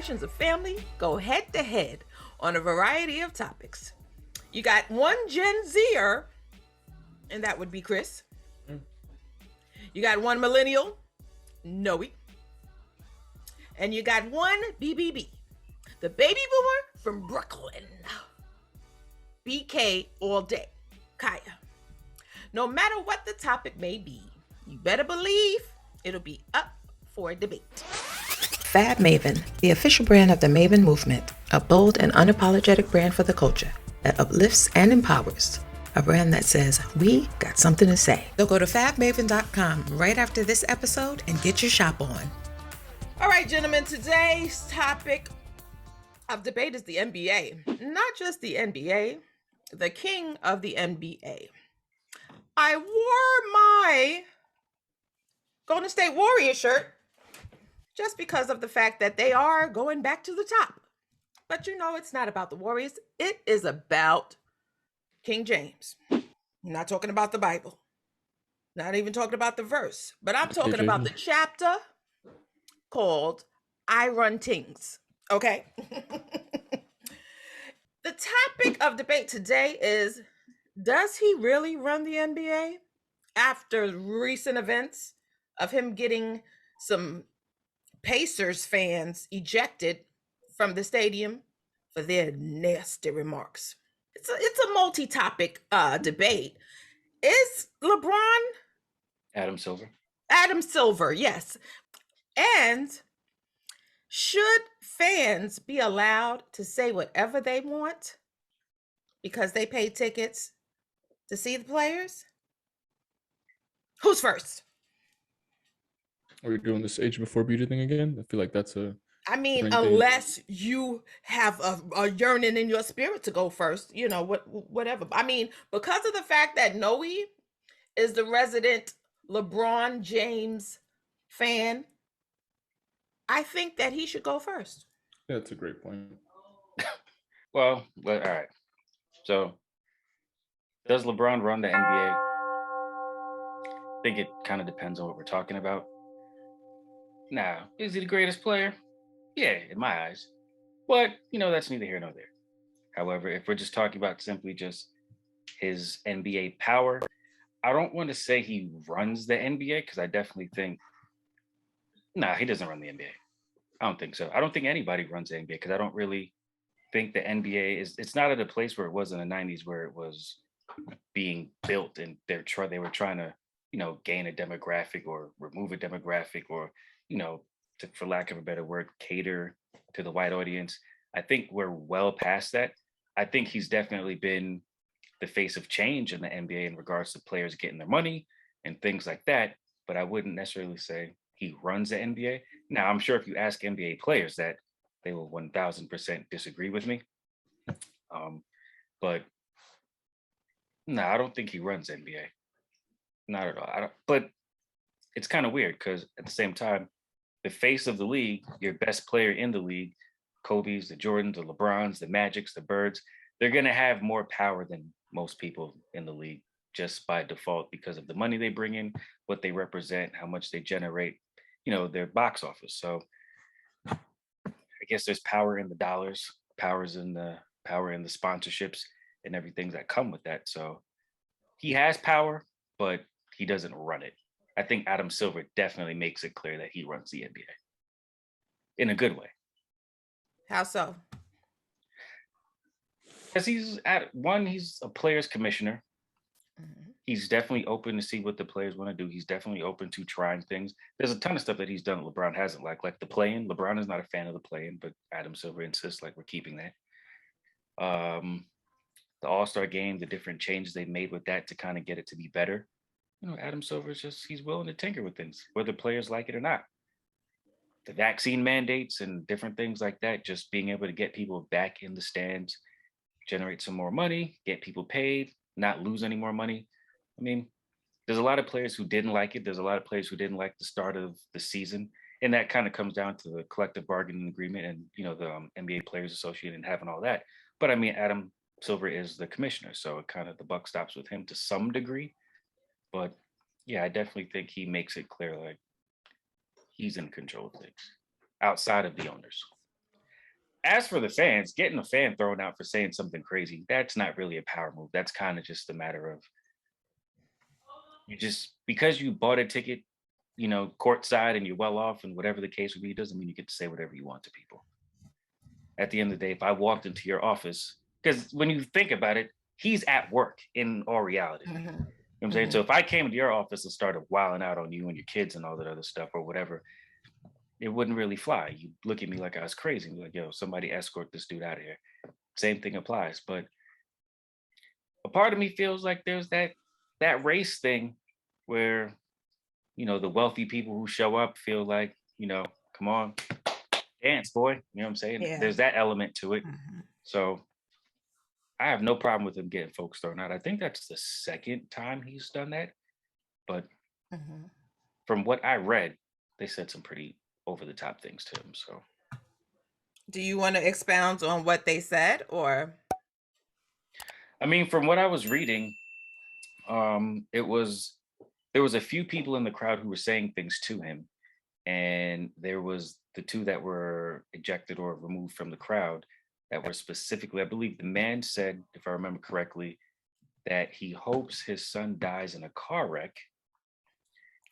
generations of family go head to head on a variety of topics. You got one Gen Zer, and that would be Chris. You got one Millennial, Noey. And you got one BBB, the baby boomer from Brooklyn. BK all day, Kaya. No matter what the topic may be, you better believe it'll be up for a debate. Fab Maven, the official brand of the Maven movement, a bold and unapologetic brand for the culture that uplifts and empowers. A brand that says, we got something to say. So go to fabmaven.com right after this episode and get your shop on. All right, gentlemen, today's topic of debate is the NBA. Not just the NBA, the king of the NBA. I wore my Golden State Warriors shirt just because of the fact that they are going back to the top. But you know, it's not about the Warriors. It is about King James. I'm not talking about the Bible. Not even talking about the verse. But I'm talking about the chapter called I Run Tings. Okay? The topic of debate today is, does he really run the NBA? After recent events of him getting some Pacers fans ejected from the stadium for their nasty remarks. It's a multi-topic debate. Is LeBron Adam Silver? Adam Silver, yes. And should fans be allowed to say whatever they want because they pay tickets to see the players? Who's first? Are we doing this age before beauty thing again? I feel like that's I mean, unless you have a yearning in your spirit to go first, you know, whatever. I mean, because of the fact that Noey is the resident LeBron James fan, I think that he should go first. Yeah, that's a great point. Well, all right. So, does LeBron run the NBA? I think it kind of depends on what we're talking about. Now, is he the greatest player? Yeah, in my eyes. But, you know, that's neither here nor there. However, if we're just talking about simply just his NBA power, I don't want to say he runs the NBA because I definitely think, he doesn't run the NBA. I don't think so. I don't think anybody runs the NBA because I don't really think the NBA it's not at a place where it was in the 90s where it was being built and they were trying to, gain a demographic or remove a demographic or, for lack of a better word, cater to the white audience. I think we're well past that. I think he's definitely been the face of change in the NBA in regards to players getting their money and things like that. But I wouldn't necessarily say he runs the NBA. Now, I'm sure if you ask NBA players that, they will 1000% disagree with me. But no, I don't think he runs NBA. Not at all. But it's kind of weird because at the same time, the face of the league, your best player in the league, Kobe's, the Jordans, the LeBrons, the Magics, the Birds, they're going to have more power than most people in the league just by default because of the money they bring in, what they represent, how much they generate, their box office. So I guess there's power in the dollars, power in the sponsorships and everything that come with that. So he has power, but he doesn't run it. I think Adam Silver definitely makes it clear that he runs the NBA in a good way. How so? Because he's a players commissioner. Mm-hmm. He's definitely open to see what the players want to do. He's definitely open to trying things. There's a ton of stuff that he's done LeBron hasn't, like the play-in. LeBron is not a fan of the play-in, but Adam Silver insists we're keeping that. The All-Star game, the different changes they made with that to kind of get it to be better. Adam Silver's he's willing to tinker with things, whether players like it or not. The vaccine mandates and different things like that, just being able to get people back in the stands, generate some more money, get people paid, not lose any more money. I mean, there's a lot of players who didn't like it. There's a lot of players who didn't like the start of the season. And that kind of comes down to the collective bargaining agreement and, the NBA Players Association and having all that. But I mean, Adam Silver is the commissioner. So it kind of the buck stops with him to some degree. But yeah, I definitely think he makes it clear he's in control of things outside of the owners. as for the fans, getting a fan thrown out for saying something crazy, that's not really a power move. That's kind of just a matter of you just because you bought a ticket, courtside and you're well off and whatever the case would be, doesn't mean you get to say whatever you want to people. At the end of the day, if I walked into your office, because when you think about it, he's at work in all reality. You know what I'm saying? So if I came into your office and started wilding out on you and your kids and all that other stuff or whatever, it wouldn't really fly. You look at me like I was crazy. Like, yo, somebody escort this dude out of here. Same thing applies. But a part of me feels like there's that race thing where, the wealthy people who show up feel like, come on, dance, boy. You know what I'm saying? Yeah. There's that element to it. So I have no problem with him getting folks thrown out. I think that's the second time he's done that. But from what I read, they said some pretty over the top things to him. So do you want to expound on what they said, or? I mean, from what I was reading, there was a few people in the crowd who were saying things to him, and there was the two that were ejected or removed from the crowd that were specifically, I believe the man said, if I remember correctly, that he hopes his son dies in a car wreck,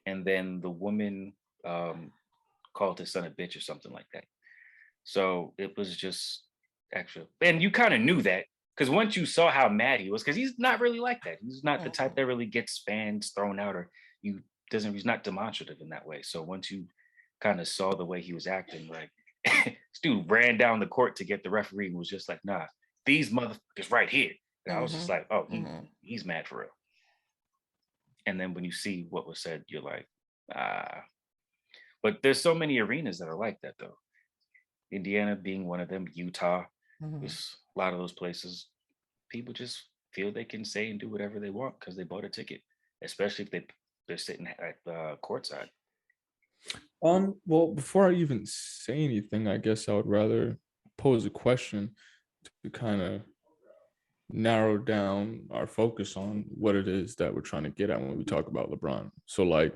and then the woman called his son a bitch or something like that. So it was just extra, and you kind of knew that because once you saw how mad he was, because he's not really like that. He's not the type that really gets fans thrown out, or he's not demonstrative in that way. So once you kind of saw the way he was acting, like this dude ran down the court to get the referee and was just like, nah, these motherfuckers right here. And I was just like, oh, he's mad for real. And then when you see what was said, you're like, ah. But there's so many arenas that are like that, though. Indiana being one of them, Utah, there's a lot of those places. People just feel they can say and do whatever they want because they bought a ticket, especially if they're sitting at the courtside. Well, before I even say anything, I guess I would rather pose a question to kind of narrow down our focus on what it is that we're trying to get at when we talk about LeBron. So, like,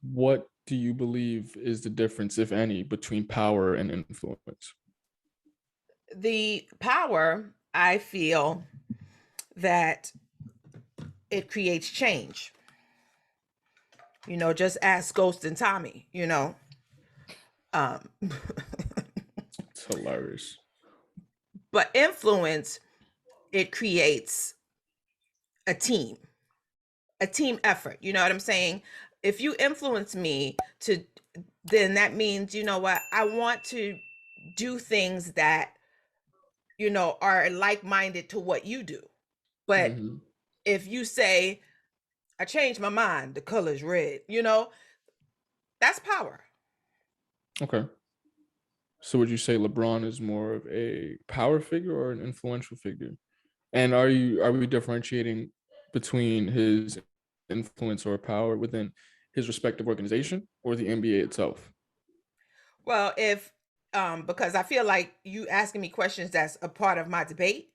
what do you believe is the difference, if any, between power and influence? The power, I feel that it creates change. Just ask Ghost and Tommy, It's hilarious. But influence, it creates a team effort. You know what I'm saying? If you influence me then that means, I want to do things that, are like-minded to what you do. But if you say, I changed my mind, the color's red, that's power. Okay. So would you say LeBron is more of a power figure or an influential figure? And are we differentiating between his influence or power within his respective organization or the NBA itself? Well, if because I feel like you asking me questions that's a part of my debate.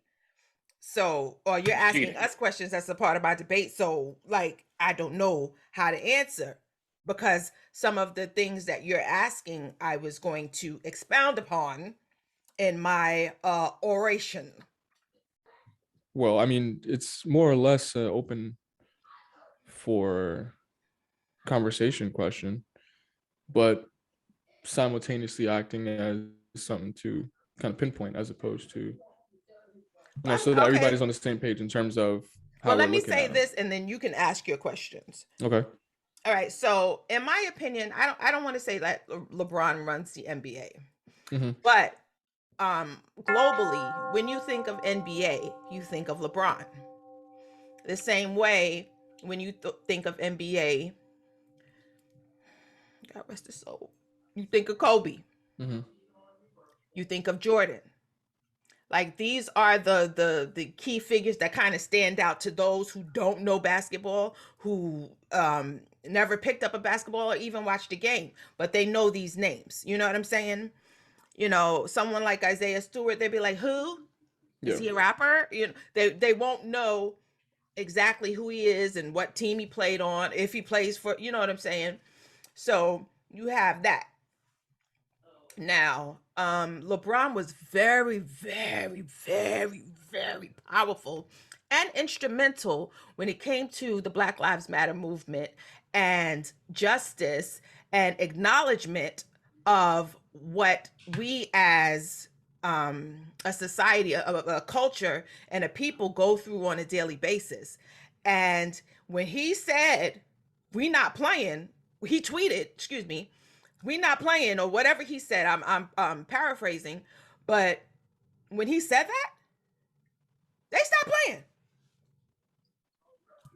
So, or you're asking us questions that's a part of my debate. So, like, I don't know how to answer because some of the things that you're asking, I was going to expound upon in my oration. Well, I mean, it's more or less open for conversation question, but simultaneously acting as something to kind of pinpoint as opposed to so that everybody's on the same page in terms of how let me say this and then you can ask your questions. Okay. All right. So in my opinion, I don't want to say that LeBron runs the NBA, but globally, when you think of NBA, you think of LeBron. The same way when you think of NBA, God rest his soul, you think of Kobe. You think of Jordan. Like, these are the key figures that kind of stand out to those who don't know basketball, who never picked up a basketball or even watched a game, but they know these names. You know what I'm saying? Someone like Isaiah Stewart, they'd be like, who? Is he a rapper? They won't know exactly who he is and what team he played on, if he plays for, you know what I'm saying? So you have that. Now, LeBron was very, very, very, very powerful and instrumental when it came to the Black Lives Matter movement and justice and acknowledgement of what we as a society, a culture, and a people go through on a daily basis. And when he said, "We not playing," he tweeted, excuse me, "We not playing," or whatever he said. I'm paraphrasing, but when he said that, they stopped playing.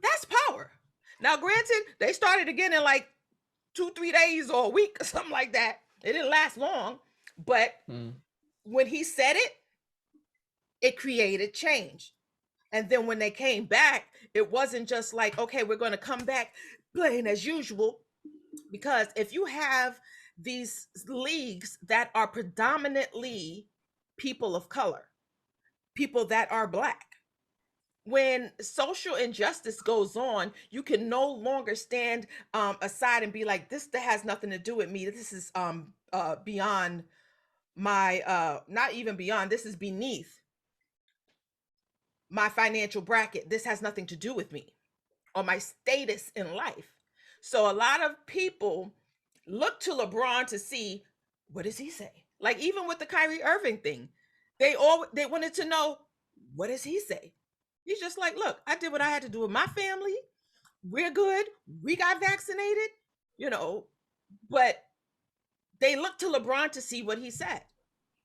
That's power. Now, granted, they started again in like 2, 3 days or a week or something like that. It didn't last long, but when he said it, it created change. And then when they came back, it wasn't just like, okay, we're going to come back playing as usual. Because if you have these leagues that are predominantly people of color, people that are Black, when social injustice goes on, you can no longer stand aside and be like, this that has nothing to do with me. This is beyond my, not even beyond, this is beneath my financial bracket. This has nothing to do with me or my status in life. So a lot of people look to LeBron to see, what does he say? Like even with the Kyrie Irving thing, they wanted to know, what does he say? He's just like, look, I did what I had to do with my family. We're good. We got vaccinated, you know, but they look to LeBron to see what he said.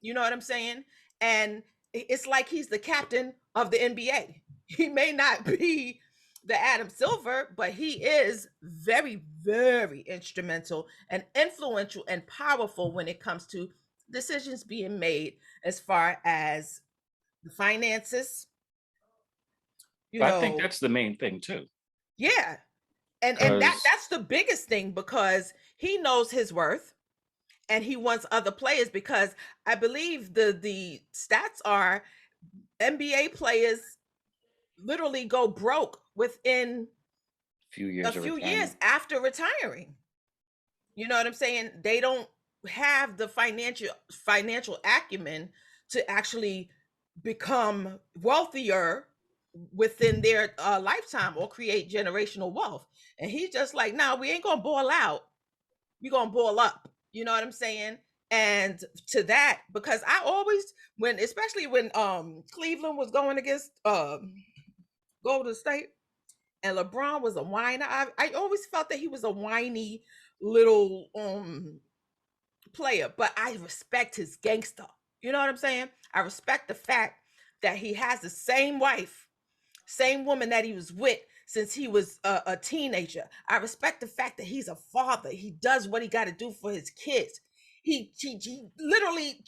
You know what I'm saying? And it's like he's the captain of the NBA. He may not be the Adam Silver, but he is very, very instrumental and influential and powerful when it comes to decisions being made as far as the finances, you But I think know. that's the main thing too, Yeah. And because that's the biggest thing, because he knows his worth and he wants other players, because I believe the stats are NBA players literally go broke within few a years of few years retirement. after retiring. You know what I'm saying? They don't have the financial acumen to actually become wealthier within their lifetime or create generational wealth. And he's just like, "No, we ain't gonna ball out. We gonna ball up." You know what I'm saying? And to that, because I always, when especially when Cleveland was going against Golden State, and LeBron was a whiner. I always felt that he was a whiny little player, but I respect his gangster. You know what I'm saying? I respect the fact that he has the same wife, same woman that he was with since he was a teenager. I respect the fact that he's a father. He does what he got to do for his kids. He literally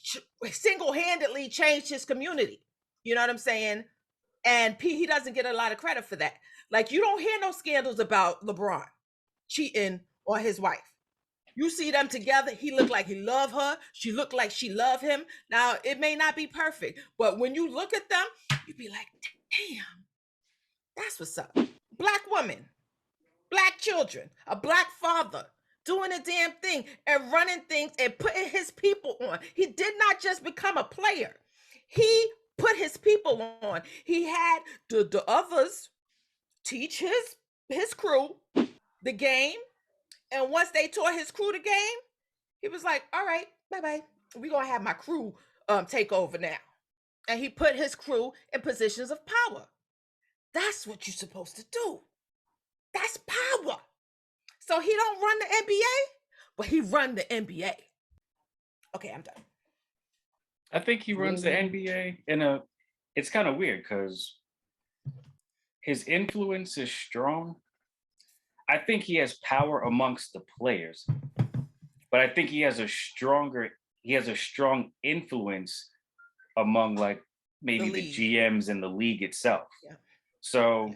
single-handedly changed his community. You know what I'm saying? And he doesn't get a lot of credit for that. Like, you don't hear no scandals about LeBron cheating on his wife. You see them together. He looked like he loved her. She looked like she loved him. Now, it may not be perfect, but when you look at them, you be like, damn, that's what's up. Black woman, Black children, a Black father doing a damn thing and running things and putting his people on. He did not just become a player. He put his people on. He had the others teach his crew the game. And once they taught his crew the game, he was like, all right, bye-bye. We're gonna have my crew take over now. And he put his crew in positions of power. That's what you're supposed to do. That's power. So he don't run the NBA, but he run the NBA. Okay, I'm done. I think he runs the NBA in a. It's kind of weird because his influence is strong. I think he has power amongst the players, but I think he has a strong influence among like maybe the GMs and the league itself. Yeah. So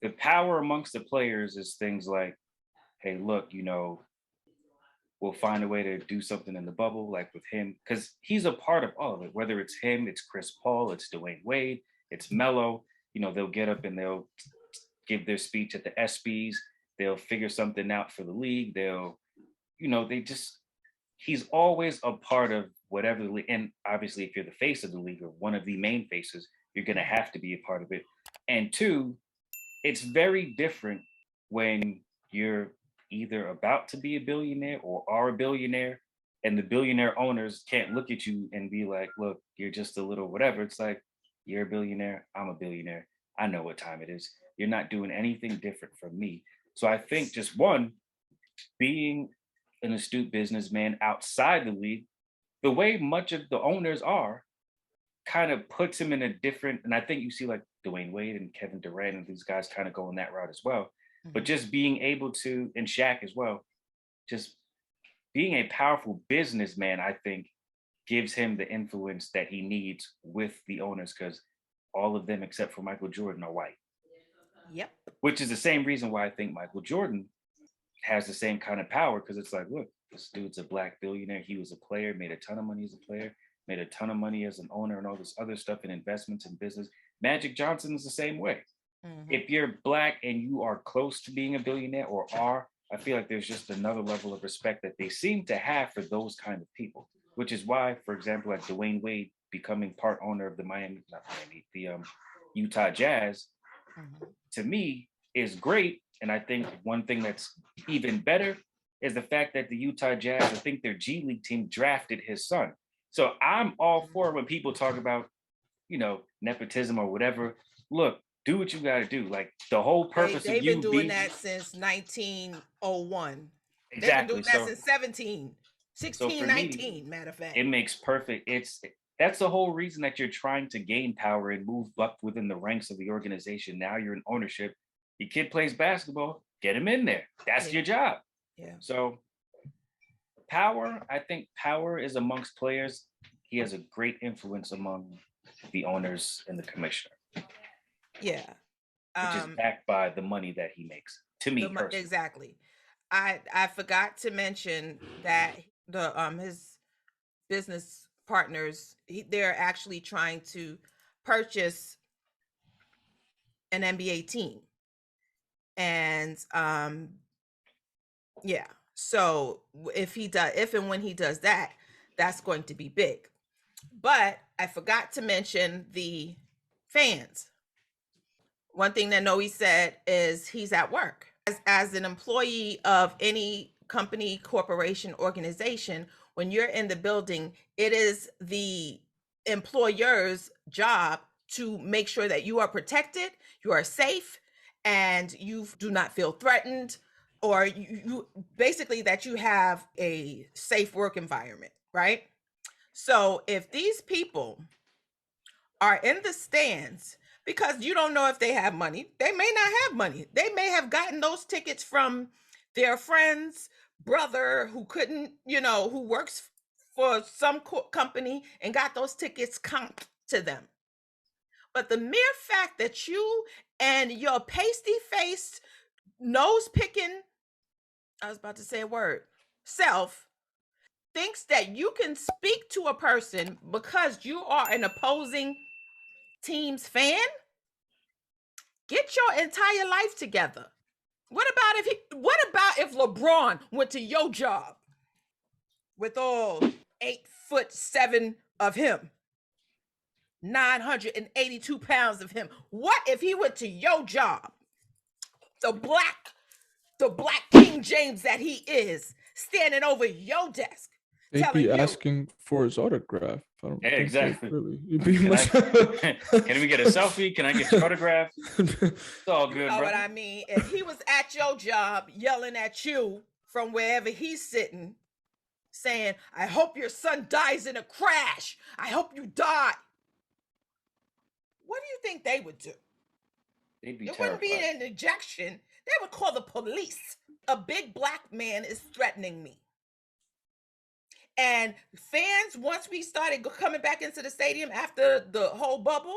the power amongst the players is things like, hey, look, we'll find a way to do something in the bubble, like with him, because he's a part of all of it. Whether it's him, it's Chris Paul, it's Dwayne Wade, it's Melo. They'll get up and they'll give their speech at the ESPYs. They'll figure something out for the league. He's always a part of whatever the league. And obviously, if you're the face of the league or one of the main faces, you're going to have to be a part of it. And two, it's very different when you're either about to be a billionaire or are a billionaire, and the billionaire owners can't look at you and be like, look, you're just a little whatever. It's like, you're a billionaire, I'm a billionaire, I know what time it is. You're not doing anything different from me. So I think just one, being an astute businessman outside the league, the way much of the owners are, kind of puts him in a different, and I think you see like Dwayne Wade and Kevin Durant and these guys kind of going that route as well. But just being able to, and Shaq as well, just being a powerful businessman, I think gives him the influence that he needs with the owners, because all of them except for Michael Jordan are white. Yep. Which is the same reason why I think Michael Jordan has the same kind of power, because it's like, look, this dude's a black billionaire. He was a player, made a ton of money as a player, made a ton of money as an owner and all this other stuff in investments and business. Magic Johnson is the same way. If you're black and you are close to being a billionaire or are, I feel like there's just another level of respect that they seem to have for those kind of people, which is why, for example, like Dwayne Wade becoming part owner of the Utah Jazz, to me is great. And I think one thing that's even better is the fact that the Utah Jazz, I think their G League team drafted his son. So I'm all for when people talk about, nepotism or whatever. Look, do what you got to do. Like the whole purpose They've of you been doing that since 1901. Exactly. They've been doing that since 16, so 19, matter of fact. It makes perfect. That's the whole reason that you're trying to gain power and move up within the ranks of the organization. Now you're in ownership. Your kid plays basketball, get him in there. That's your job. Yeah. So power, I think power is amongst players. He has a great influence among the owners and the commissioner. Yeah. Which is backed by the money that he makes, to me personally. Exactly. I forgot to mention that his business partners, they're actually trying to purchase an NBA team. And yeah, so if and when he does that, that's going to be big. But I forgot to mention the fans. One thing that Noey said is he's at work. As an employee of any company, corporation, organization, when you're in the building, it is the employer's job to make sure that you are protected, you are safe, and you do not feel threatened, or you basically that you have a safe work environment, right? So if these people are in the stands, because you don't know if they have money, they may not have money. They may have gotten those tickets from their friend's brother who couldn't, who works for some company and got those tickets comped to them. But the mere fact that you and your pasty-faced, nose-picking, I was about to say a word, self, thinks that you can speak to a person because you are an opposing team's fan, get your entire life together. What about if LeBron went to your job with all 8'7" of him, 982 pounds of him? What if he went to your job, the black King James that he is, standing over your desk? They'd be asking for his autograph. Exactly. Really. Can we get a selfie? Can I get your autograph? It's all good. You know what I mean? If he was at your job yelling at you from wherever he's sitting, saying, I hope your son dies in a crash. I hope you die. What do you think they would do? They'd be It terrified. wouldn't be an ejection. They would call the police. A big black man is threatening me. And fans, once we started coming back into the stadium after the whole bubble,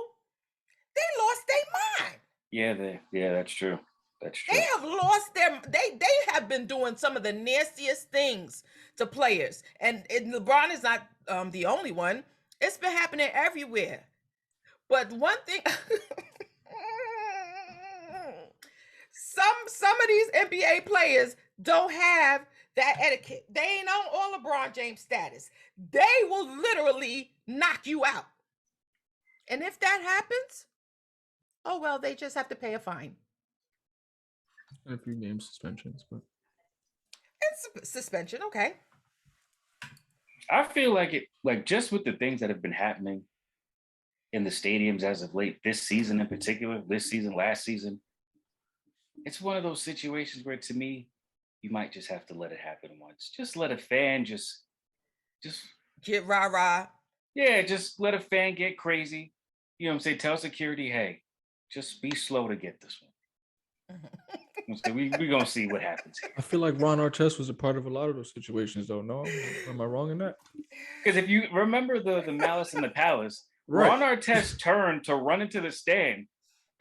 they lost their mind. Yeah, that's true. That's true. They have lost they have been doing some of the nastiest things to players. And LeBron is not the only one. It's been happening everywhere. But one thing, some of these NBA players don't have that etiquette. They ain't on all LeBron James status. They will literally knock you out. And if that happens, oh well, they just have to pay a fine. And a few game suspensions, but It's suspension, okay. I feel like it, like just with the things that have been happening in the stadiums as of late, this season in particular, this season, last season, it's one of those situations where, to me, you might just have to let it happen once. Just let a fan just get rah-rah. Yeah, just let a fan get crazy. You know what I'm saying? Tell security, hey, just be slow to get this one. So we're going to see what happens here. I feel like Ron Artest was a part of a lot of those situations, though. No? Am I wrong in that? Because if you remember the Malice in the Palace, right. Ron Artest turned to run into the stand,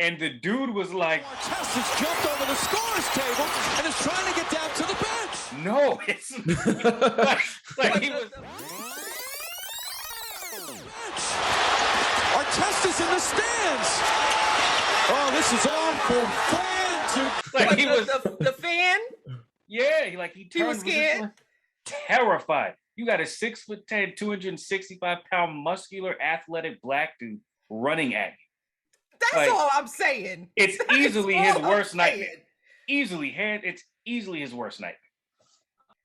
and the dude was like... Artest has jumped over the scorer's table and is trying to get down to the bench. No, it's... like he was... Artest is in the stands. Oh, this is awful. Like he was the fan. Yeah, he was scared, terrified. You got a 6'10", 265-pound, muscular, athletic black dude running at you. That's all I'm saying. It's easily his worst nightmare. It's easily his worst nightmare.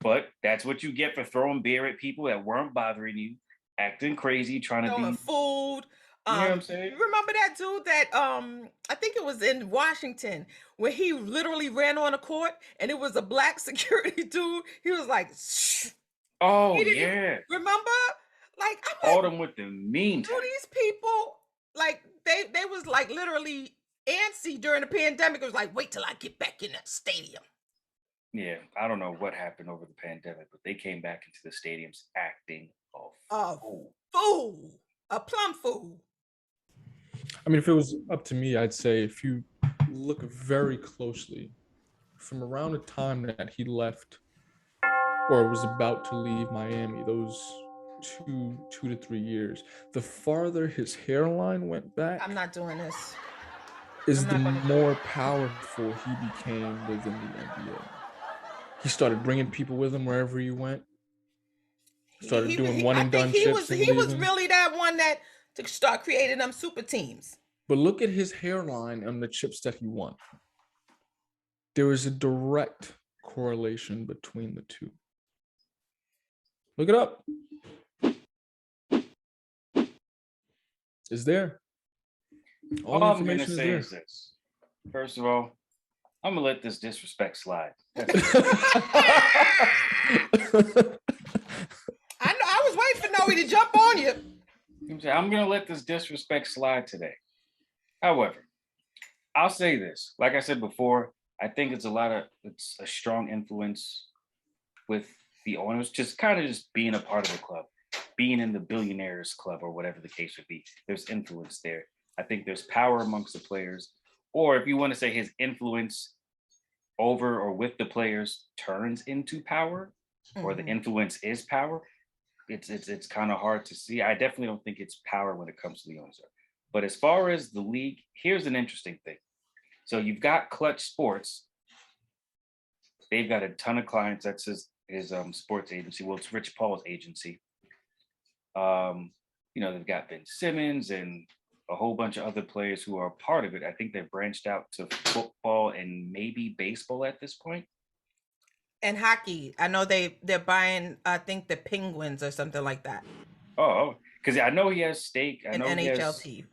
But that's what you get for throwing beer at people that weren't bothering you, acting crazy, trying to be food. You know what I'm saying? Remember that dude that I think it was in Washington where he literally ran on a court and it was a black security dude. He was like, shh. Oh yeah. Remember? Like all them with the mean. Do these people like they was like literally antsy during the pandemic? It was like, wait till I get back in that stadium. Yeah, I don't know what happened over the pandemic, but they came back into the stadiums acting a fool, a plum fool. I mean, if it was up to me, I'd say if you look very closely from around the time that he left or was about to leave Miami, those two to 3 years, the farther his hairline went back, I'm not doing this, is the more powerful he became within the NBA. He started bringing people with him wherever he went. Started doing one and done chips. He was really that one that to start creating them super teams. But look at his hairline and the chips that he won. There is a direct correlation between the two. Look it up. It's there. All I'm going to say is this. First of all, I'm going to let this disrespect slide. I was waiting for Noey to jump on you. I'm going to let this disrespect slide today. However, I'll say this. Like I said before, I think it's a strong influence with the owners, just being a part of the club, being in the billionaires club or whatever the case would be. There's influence there. I think there's power amongst the players. Or if you want to say his influence over or with the players turns into power, or the influence is power, it's kind of hard to see. I definitely don't think it's power when it comes to the owners. But as far as the league, here's an interesting thing. So you've got Clutch Sports. They've got a ton of clients. That's his sports agency. Well, it's Rich Paul's agency. They've got Ben Simmons and a whole bunch of other players who are a part of it. I think they've branched out to football and maybe baseball at this point. And hockey. I know they're buying, I think, the Penguins or something like that. Oh, because I know he has stake. I know NHL team.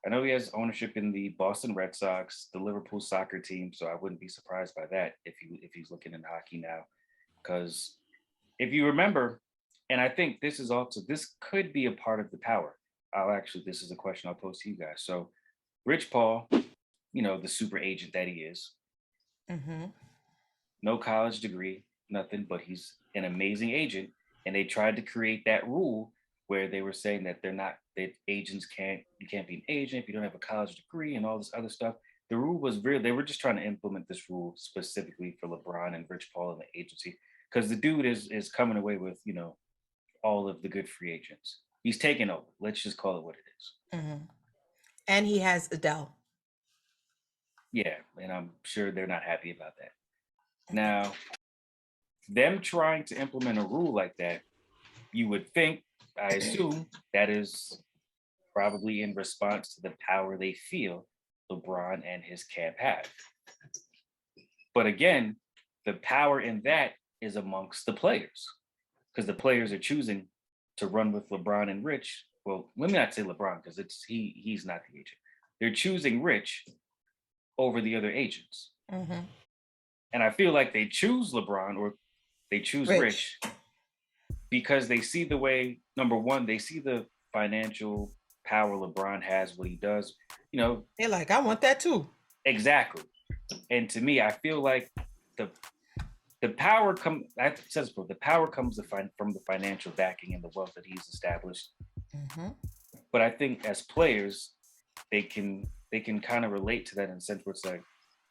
I know he has ownership in the Boston Red Sox, the Liverpool soccer team. So I wouldn't be surprised by that if he's looking in hockey now. Because if you remember, and I think this could be a part of the power. This is a question I'll pose to you guys. So Rich Paul, the super agent that he is, no college degree, nothing, but he's an amazing agent. And they tried to create that rule where they were saying that agents you can't be an agent if you don't have a college degree and all this other stuff. The rule was real. They were just trying to implement this rule specifically for LeBron and Rich Paul and the agency, because the dude is coming away with, all of the good free agents. He's taking over. Let's just call it what it is. And he has Adele. Yeah, and I'm sure they're not happy about that. Now, them trying to implement a rule like that, you would think, I assume, that is probably in response to the power they feel LeBron and his camp have. But again, the power in that is amongst the players, because the players are choosing to run with LeBron and Rich. Well, let me not say LeBron, because he's not the agent. They're choosing Rich over the other agents. Mm-hmm. And I feel like they choose LeBron or they choose Rich because they see the way, number one, they see the financial power LeBron has, what he does. You know, they're like, I want that too. Exactly. And to me, I feel like the power comes from the financial backing and the wealth that he's established. Mm-hmm. But I think as players, they can kind of relate to that in a sense where it's like,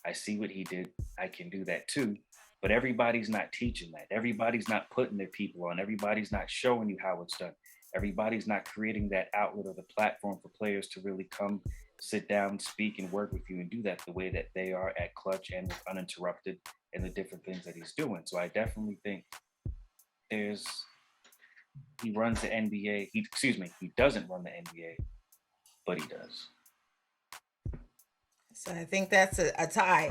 I see what he did, I can do that too. But everybody's not teaching that. Everybody's not putting their people on. Everybody's not showing you how it's done. Everybody's not creating that outlet or the platform for players to really come, sit down, speak, and work with you and do that the way that they are at Clutch and with Uninterrupted and the different things that he's doing. So I definitely think he runs the NBA. He doesn't run the NBA, but he does. So I think that's a tie.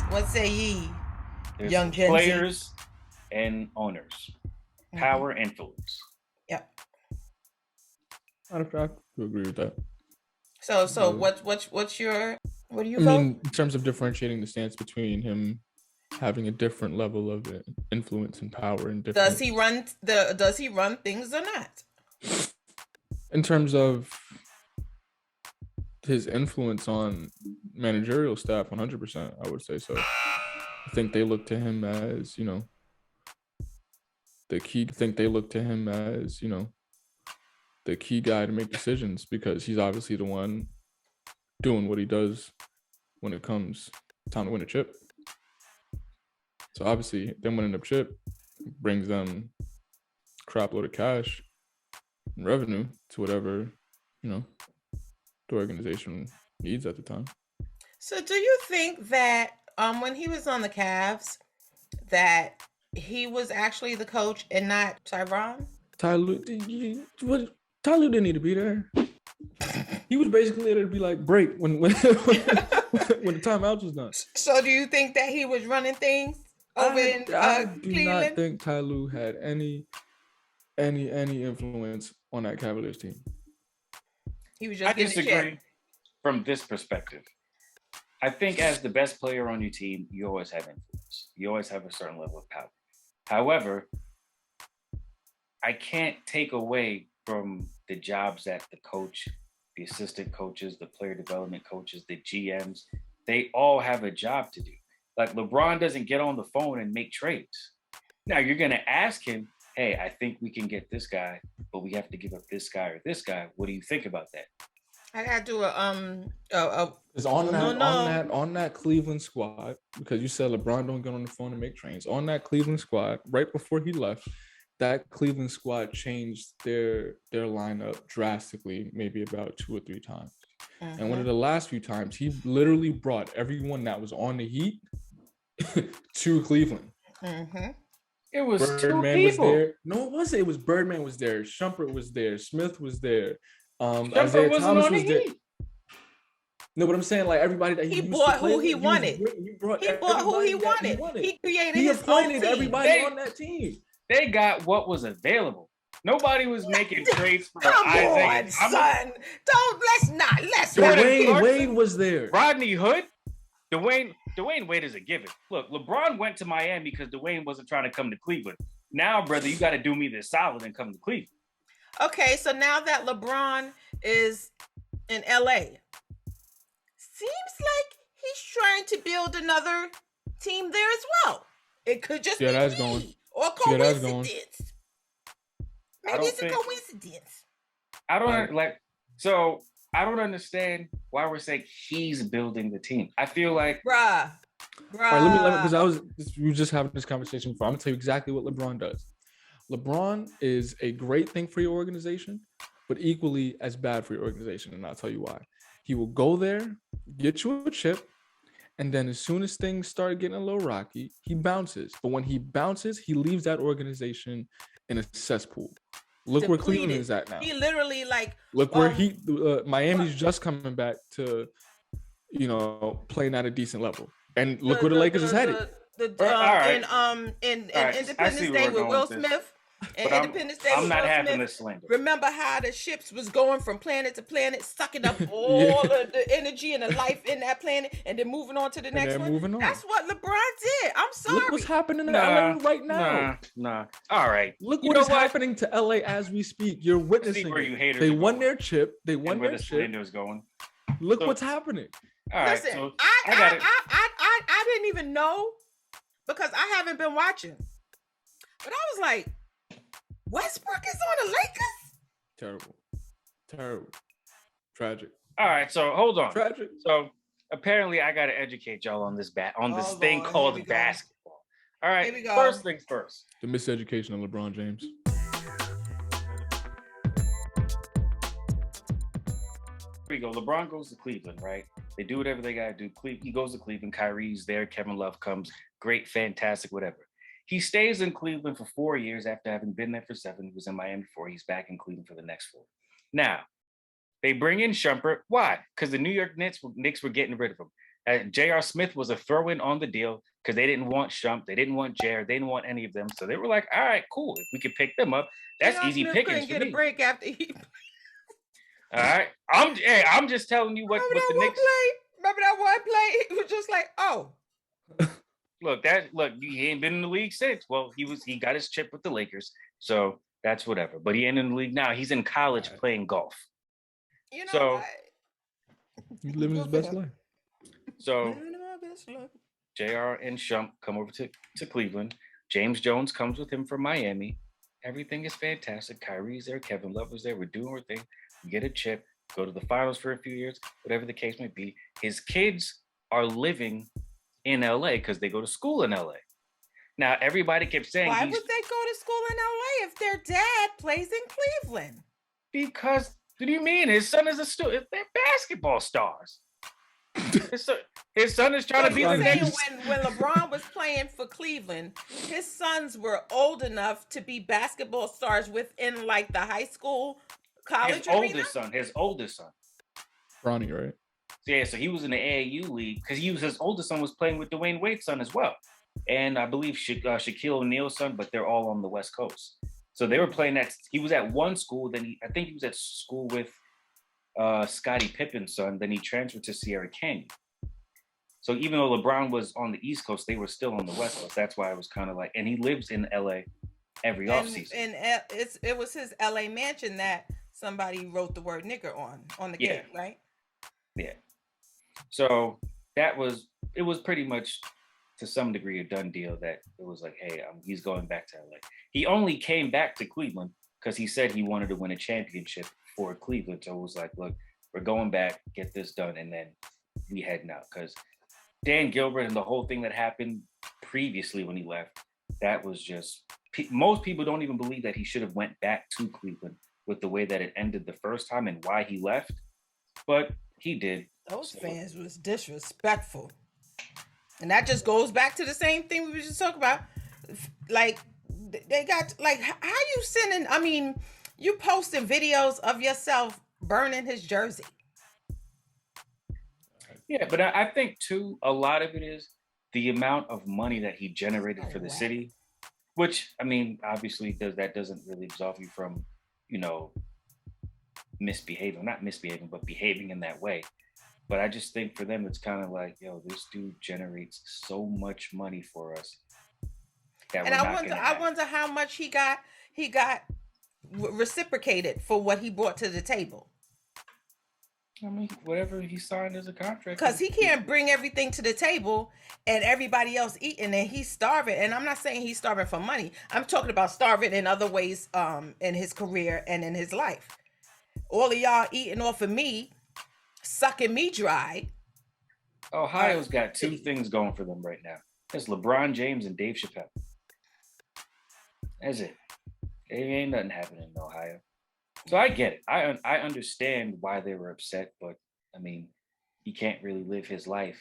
What say ye, There's young Gen players Z? And owners, power, influence. Yep. I agree with that. So what's your, what do you I vote? mean, in terms of differentiating the stance between him having a different level of influence and power and different. Does he run things or not? In terms of his influence on managerial staff, 100%, I would say so. I think they look to him as, the key. The key guy to make decisions, because he's obviously the one doing what he does when it comes time to win a chip. So obviously them winning a chip brings them crap load of cash and revenue to whatever, the organization needs at the time. So do you think that when he was on the Cavs that he was actually the coach and not Tyronn? Ty Lue didn't need to be there. He was basically there to be like break when when the timeout was done. So do you think that he was running things over in Cleveland? I do not think Ty Lue had any influence on that Cavaliers team. He was just I disagree from this perspective. I think as the best player on your team, you always have influence. You always have a certain level of power. However, I can't take away from the jobs that the coach, the assistant coaches, the player development coaches, the GMs, they all have a job to do. Like LeBron doesn't get on the phone and make trades. Now you're going to ask him, hey, I think we can get this guy, but we have to give up this guy or this guy. What do you think about that? I gotta do on that Cleveland squad, because you said LeBron don't get on the phone and make trades. On that Cleveland squad, right before he left, that Cleveland squad changed their lineup drastically, maybe about 2 or 3 times. Mm-hmm. And one of the last few times, he literally brought everyone that was on the Heat to Cleveland. Mm-hmm. It was Birdman was there. No, it wasn't. It was Birdman was there. Shumpert was there. Smith was there. Isaiah Thomas was there. No, but I'm saying like everybody that he bought who he wanted. He bought who he wanted. He created his own team. Everybody on that team. They got what was available. Nobody was making trades for Isaiah Thomas. Dwayne Wade was there. Rodney Hood. Dwayne Wade is a given. Look, LeBron went to Miami because Dwayne wasn't trying to come to Cleveland. Now, brother, you got to do me this solid and come to Cleveland. Okay, so now that LeBron is in LA, seems like he's trying to build another team there as well. It could just be that's going. Or coincidence. Maybe it's a coincidence. I don't understand why we're saying he's building the team. I feel like bruh. All right, because we were just having this conversation before. I'm gonna tell you exactly what LeBron does. LeBron is a great thing for your organization, but equally as bad for your organization, and I'll tell you why. He will go there, get you a chip, And then as soon as things start getting a little rocky, he bounces. But when he bounces, he leaves that organization in a cesspool. Look where Cleveland Depleted. is at now. He literally look where Miami's just coming back to, playing at a decent level. And look where the Lakers is headed. In I see Independence where Day we're with going Will with this. Smith. And But Independence Day I'm with not Will having Smith. this slander. Remember how the ships was going from planet to planet, sucking up all of the energy and the life in that planet, and then moving on to the next one? Moving on. That's what LeBron did. I'm sorry. Look what's happening in LA right now. Nah. All right. Look what is happening to LA as we speak. You're witnessing where you it. haters They are won going. their chip. They won And where their the chip. slander is going. Look So- what's happening. All right. Listen, So I didn't even know because I haven't been watching. But I was like, Westbrook is on the Lakers? Terrible. Tragic. all right. So hold on. Tragic. So apparently, I got to educate y'all on this Oh, thing Lord, called here we go. basketball. All right. Here we go. First things first. The miseducation of LeBron James. Here we go. LeBron goes to Cleveland, right? They do whatever they got to do. He goes to Cleveland. Kyrie's there. Kevin Love comes. Great, fantastic, whatever. He stays in Cleveland for 4 years after having been there for 7. He was in Miami 4. He's back in Cleveland for the next 4. Now, they bring in Shumpert. Why? Because the New York Knicks were getting rid of him. J.R. Smith was a throw-in on the deal because they didn't want Shump. They didn't want Jared. They didn't want any of them. So they were like, all right, cool. If we could pick them up, that's J.R. easy Smith pickings couldn't for get me. a break after he. All right. I'm just telling you what Remember the that one Knicks. play? Remember that one play? It was just like, oh. Look, he ain't been in the league since. Well, he got his chip with the Lakers, so that's whatever. But he ain't in the league now. He's in college playing golf. You know So- what? He's living his best life. So Living my best life. JR and Shump come over to Cleveland. James Jones comes with him from Miami. Everything is fantastic. Kyrie's there. Kevin Love was there. We're doing our thing. We get a chip. Go to the finals for a few years. Whatever the case may be. His kids are living in LA because they go to school in LA. Now everybody kept saying Why would they go to school in LA if their dad plays in Cleveland? because what do you mean? His son is a student. They're basketball stars. His son is trying to be You're the saying next. when LeBron was playing for Cleveland, his sons were old enough to be basketball stars within like the high school, college His arena? oldest son. Bronny, right? Yeah, so he was in the AAU league because his oldest son was playing with Dwayne Wade's son as well, and I believe Shaquille O'Neal's son, but they're all on the West Coast. So they were playing that. He was at one school, then I think he was at school with Scottie Pippen's son. Then he transferred to Sierra Canyon. So even though LeBron was on the East Coast, they were still on the West Coast. That's why it was kind of like, and he lives in LA every offseason. And it was his LA mansion that somebody wrote the word nigger on the gate, right? Yeah. So it was pretty much to some degree a done deal that it was like, hey, he's going back to LA. He only came back to Cleveland because he said he wanted to win a championship for Cleveland. So it was like, look, we're going back, get this done, and then we heading out. Because Dan Gilbert and the whole thing that happened previously when he left, that was just, most people don't even believe that he should have went back to Cleveland with the way that it ended the first time and why he left. But he did. Those fans was disrespectful. And that just goes back to the same thing we were just talking about. Like, they got, like, how you sending, you posting videos of yourself burning his jersey. Yeah, but I think, too, a lot of it is the amount of money that he generated for the city, which, obviously doesn't really absolve you from, not misbehaving, but behaving in that way. But I just think for them, it's kind of like, yo, this dude generates so much money for us. And I wonder how much he got reciprocated for what he brought to the table. Whatever he signed as a contract. Because he can't bring everything to the table and everybody else eating and he's starving. And I'm not saying he's starving for money. I'm talking about starving in other ways in his career and in his life. All of y'all eating off of me, sucking me dry. Ohio's got two things going for them right now. It's LeBron James and Dave Chappelle. That's it. There ain't nothing happening in Ohio. So I get it. I understand why they were upset, but he can't really live his life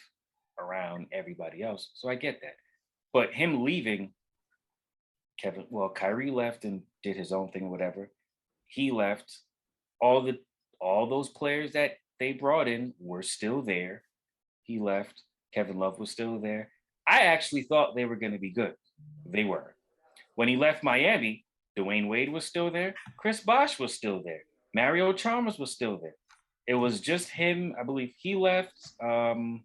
around everybody else. So I get that. But him leaving, Kyrie left and did his own thing or whatever. He left. All those players that they brought in were still there. He left. Kevin Love was still there. I actually thought they were going to be good. They were. When he left Miami, Dwayne Wade was still there. Chris Bosh was still there. Mario Chalmers was still there. It was just him. I believe he left. Rashard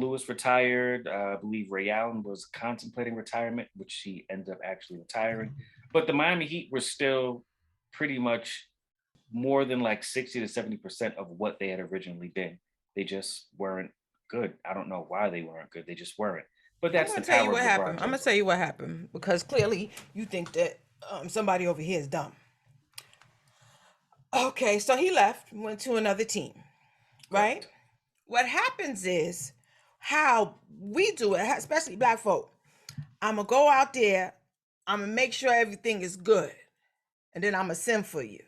Lewis retired. I believe Ray Allen was contemplating retirement, which he ended up actually retiring. But the Miami Heat were still pretty much more than like 60 to 70% of what they had originally been. They just weren't good. I don't know why they weren't good. They just weren't. But that's the power of LeBron James. I'm gonna tell you what happened, because clearly you think that somebody over here is dumb. Okay, so he left, went to another team, right? What happens is how we do it, especially black folk. I'm gonna go out there, I'm gonna make sure everything is good, and then I'm gonna send for you.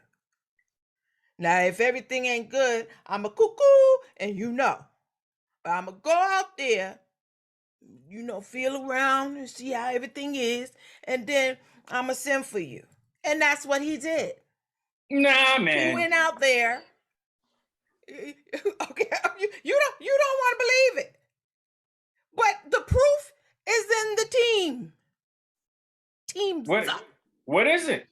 Now, if everything ain't good, I'm a cuckoo, and you know. But I'm gonna go out there, feel around and see how everything is, and then I'm gonna send for you. And that's what he did. Nah, man. He went out there. Okay, you don't want to believe it, but the proof is in the team. Team suck. What is it?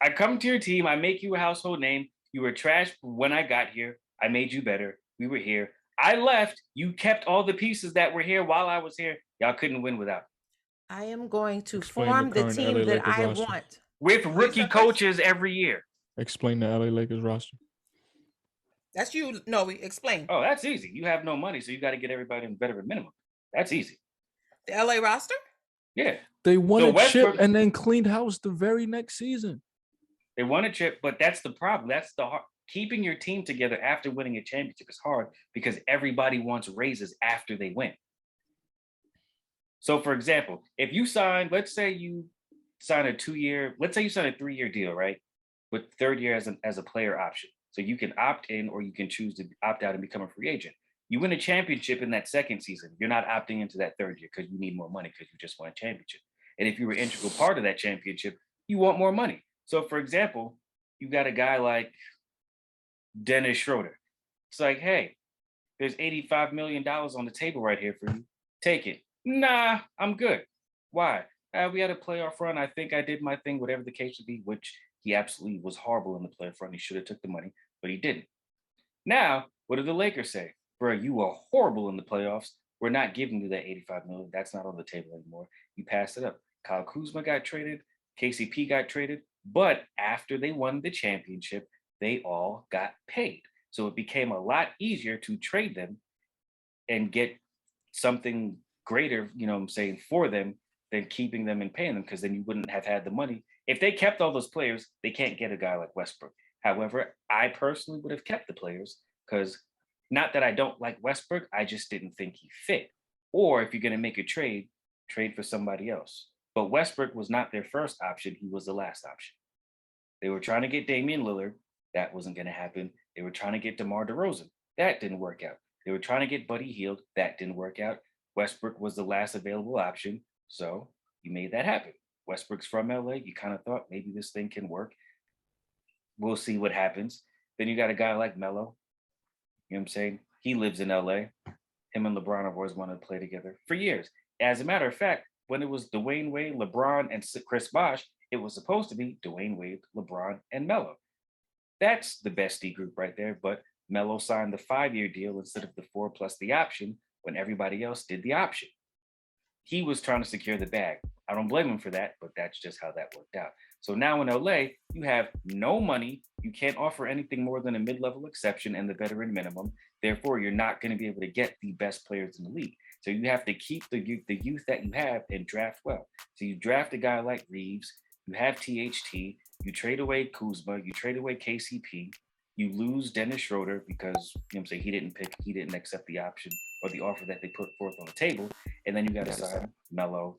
I come to your team. I make you a household name. You were trash when I got here. I made you better. We were here. I left. You kept all the pieces that were here while I was here. Y'all couldn't win without. I am going to form the team that I want. With rookie coaches every year. Explain the LA Lakers roster. That's you, Noey. Explain. Oh, that's easy. You have no money, so you got to get everybody in veteran minimum. That's easy. The LA roster? Yeah. They won a chip and then cleaned house the very next season. They won a chip, but that's the problem. That's the hard. Keeping your team together after winning a championship is hard because everybody wants raises after they win. So, for example, if you sign, let's say you sign a 3-year deal, right? With third year as a player option. So you can opt in or you can choose to opt out and become a free agent. You win a championship in that second season. You're not opting into that third year because you need more money because you just won a championship. And if you were an integral part of that championship, you want more money. So, for example, you got a guy like Dennis Schroeder. It's like, hey, there's $85 million on the table right here for you. Take it. Nah, I'm good. Why? We had a playoff run. I think I did my thing, whatever the case would be, which he absolutely was horrible in the playoff run. He should have took the money, but he didn't. Now, what do the Lakers say? Bro, you were horrible in the playoffs. We're not giving you that $85 million. That's not on the table anymore. You passed it up. Kyle Kuzma got traded. KCP got traded. But after they won the championship, they all got paid. So it became a lot easier to trade them and get something greater, for them than keeping them and paying them, because then you wouldn't have had the money. If they kept all those players, they can't get a guy like Westbrook. However, I personally would have kept the players because not that I don't like Westbrook, I just didn't think he fit. Or if you're going to make a trade for somebody else. But Westbrook was not their first option. He was the last option. They were trying to get Damian Lillard. That wasn't going to happen. They were trying to get DeMar DeRozan. That didn't work out. They were trying to get Buddy Hield. That didn't work out. Westbrook was the last available option. So you made that happen. Westbrook's from LA. You kind of thought maybe this thing can work. We'll see what happens. Then you got a guy like Melo. You know what I'm saying? He lives in LA. Him and LeBron have always wanted to play together for years. As a matter of fact, when it was Dwayne Wade, LeBron, and Chris Bosh, it was supposed to be Dwayne Wade, LeBron, and Melo. That's the bestie group right there. But Melo signed the 5-year deal instead of the 4 plus the option when everybody else did the option. He was trying to secure the bag. I don't blame him for that, but that's just how that worked out. So now in LA, you have no money. You can't offer anything more than a mid-level exception and the veteran minimum. Therefore, you're not going to be able to get the best players in the league. So you have to keep the youth that you have and draft well. So you draft a guy like Reeves. You have THT. You trade away Kuzma. You trade away KCP. You lose Dennis Schroeder because he didn't accept the option or the offer that they put forth on the table. And then you got to sign Melo,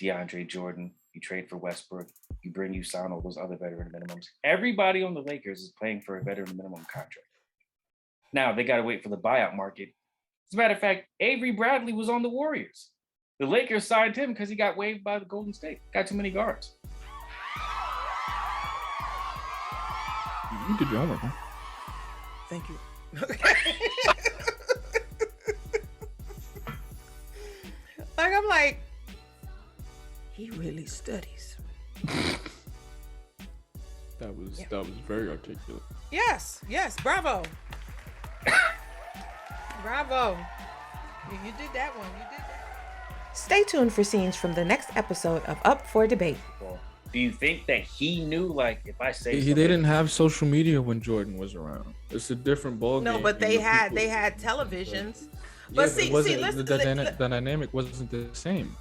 DeAndre Jordan. You trade for Westbrook. You sign all those other veteran minimums. Everybody on the Lakers is playing for a veteran minimum contract. Now they got to wait for the buyout market. As a matter of fact, Avery Bradley was on the Warriors. The Lakers signed him because he got waived by the Golden State. Got too many guards. You did your homework, huh? Thank you. I'm like, he really studies. That was very articulate. Yes, bravo. Bravo. You did that one. Stay tuned for scenes from the next episode of Up for Debate. Well, do you think that he knew, like, if I say They didn't have social media when Jordan was around. It's a different ballgame. No, but they had televisions. But see, listen, the dynamic wasn't the same.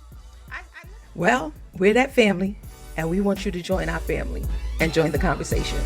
Well, we're that family, and we want you to join our family and join the conversation.